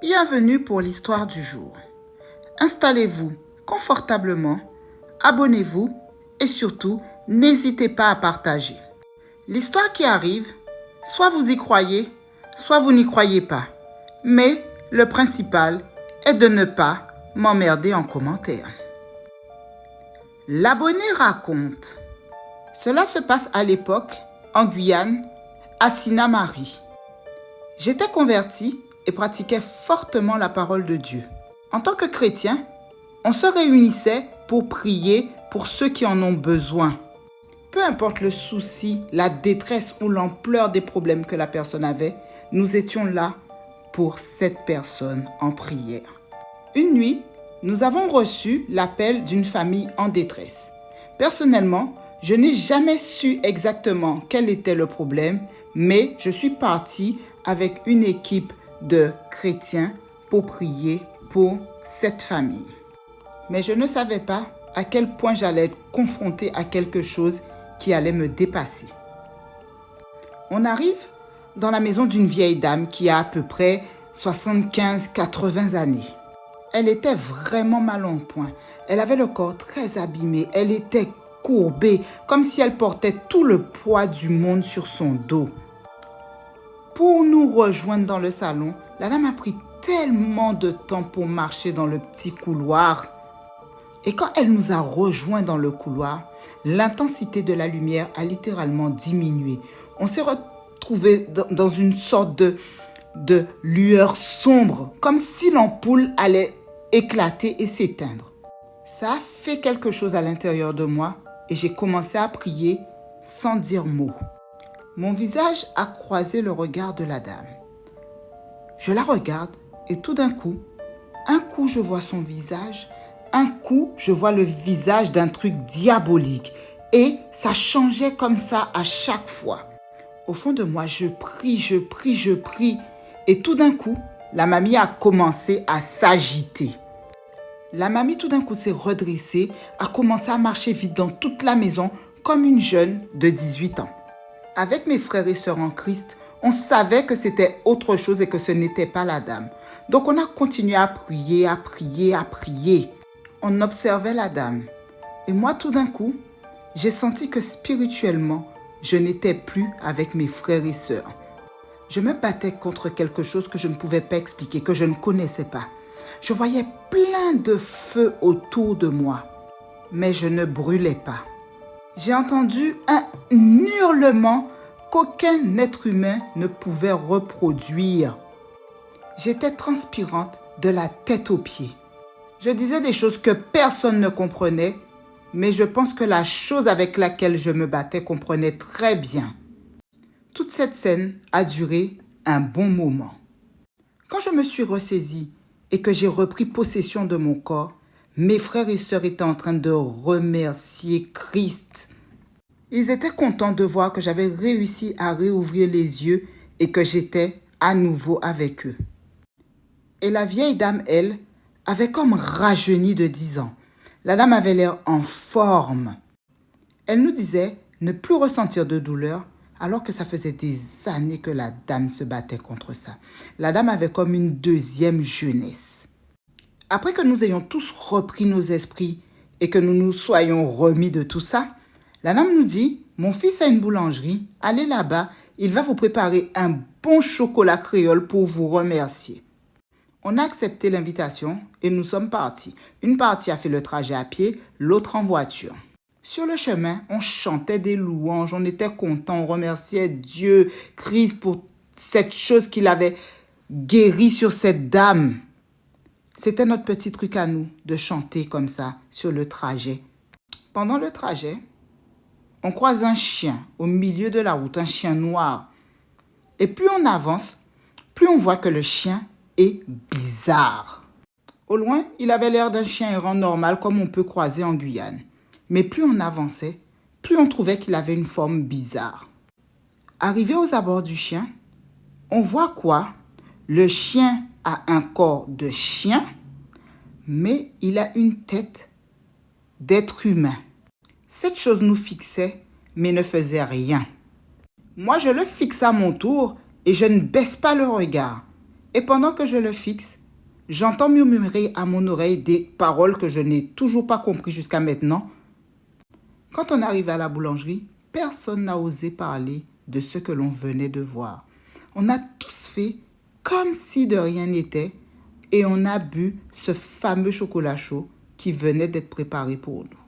Bienvenue pour l'histoire du jour. Installez-vous confortablement, abonnez-vous et surtout, n'hésitez pas à partager. L'histoire qui arrive, soit vous y croyez, soit vous n'y croyez pas. Mais le principal est de ne pas m'emmerder en commentaire. L'abonné raconte. Cela se passe à l'époque, en Guyane, à Sina-Marie. J'étais converti et pratiquais fortement la parole de Dieu. En tant que chrétien, on se réunissait pour prier pour ceux qui en ont besoin. Peu importe le souci, la détresse ou l'ampleur des problèmes que la personne avait, nous étions là pour cette personne en prière. Une nuit, nous avons reçu l'appel d'une famille en détresse. Personnellement, je n'ai jamais su exactement quel était le problème, mais je suis parti avec une équipe de chrétiens pour prier pour cette famille. Mais je ne savais pas à quel point j'allais être confronté à quelque chose qui allait me dépasser. On arrive dans la maison d'une vieille dame qui a à peu près 75-80 années. Elle était vraiment mal en point. Elle avait le corps très abîmé. Elle était courbée, comme si elle portait tout le poids du monde sur son dos. Pour nous rejoindre dans le salon, la dame a pris tellement de temps pour marcher dans le petit couloir. Et quand elle nous a rejoints dans le couloir, l'intensité de la lumière a littéralement diminué. On s'est retrouvés dans une sorte de lueur sombre, comme si l'ampoule allait éclater et s'éteindre. Ça a fait quelque chose à l'intérieur de moi et j'ai commencé à prier sans dire mot. Mon visage a croisé le regard de la dame. Je la regarde et tout d'un coup, je vois son visage, un coup, je vois le visage d'un truc diabolique et ça changeait comme ça à chaque fois. Au fond de moi, je prie et tout d'un coup, la mamie a commencé à s'agiter. La mamie tout d'un coup s'est redressée, a commencé à marcher vite dans toute la maison comme une jeune de 18 ans. Avec mes frères et sœurs en Christ, on savait que c'était autre chose et que ce n'était pas la dame. Donc on a continué à prier. On observait la dame. Et moi tout d'un coup, j'ai senti que spirituellement, je n'étais plus avec mes frères et sœurs. Je me battais contre quelque chose que je ne pouvais pas expliquer, que je ne connaissais pas. Je voyais plein de feu autour de moi, mais je ne brûlais pas. J'ai entendu un hurlement qu'aucun être humain ne pouvait reproduire. J'étais transpirante de la tête aux pieds. Je disais des choses que personne ne comprenait, mais je pense que la chose avec laquelle je me battais comprenait très bien. Toute cette scène a duré un bon moment. Quand je me suis ressaisie et que j'ai repris possession de mon corps, mes frères et sœurs étaient en train de remercier Christ. Ils étaient contents de voir que j'avais réussi à réouvrir les yeux et que j'étais à nouveau avec eux. Et la vieille dame, elle, avait comme rajeuni de 10 ans. La dame avait l'air en forme. Elle nous disait ne plus ressentir de douleur alors que ça faisait des années que la dame se battait contre ça. La dame avait comme une deuxième jeunesse. Après que nous ayons tous repris nos esprits et que nous nous soyons remis de tout ça, la dame nous dit « Mon fils a une boulangerie, allez là-bas, il va vous préparer un bon chocolat créole pour vous remercier. » On a accepté l'invitation et nous sommes partis. Une partie a fait le trajet à pied, l'autre en voiture. Sur le chemin, on chantait des louanges, on était contents, on remerciait Dieu, Christ pour cette chose qu'il avait guérie sur cette dame. C'était notre petit truc à nous de chanter comme ça sur le trajet. Pendant le trajet, on croise un chien au milieu de la route, un chien noir. Et plus on avance, plus on voit que le chien est bizarre. Au loin, il avait l'air d'un chien errant normal comme on peut croiser en Guyane. Mais plus on avançait, plus on trouvait qu'il avait une forme bizarre. Arrivé aux abords du chien, on voit quoi? Le chien a un corps de chien, mais il a une tête d'être humain. Cette chose nous fixait, mais ne faisait rien. Moi, je le fixe à mon tour et je ne baisse pas le regard. Et pendant que je le fixe, j'entends murmurer à mon oreille des paroles que je n'ai toujours pas comprises jusqu'à maintenant. Quand on arrive à la boulangerie, personne n'a osé parler de ce que l'on venait de voir. On a tous fait comme si de rien n'était et on a bu ce fameux chocolat chaud qui venait d'être préparé pour nous.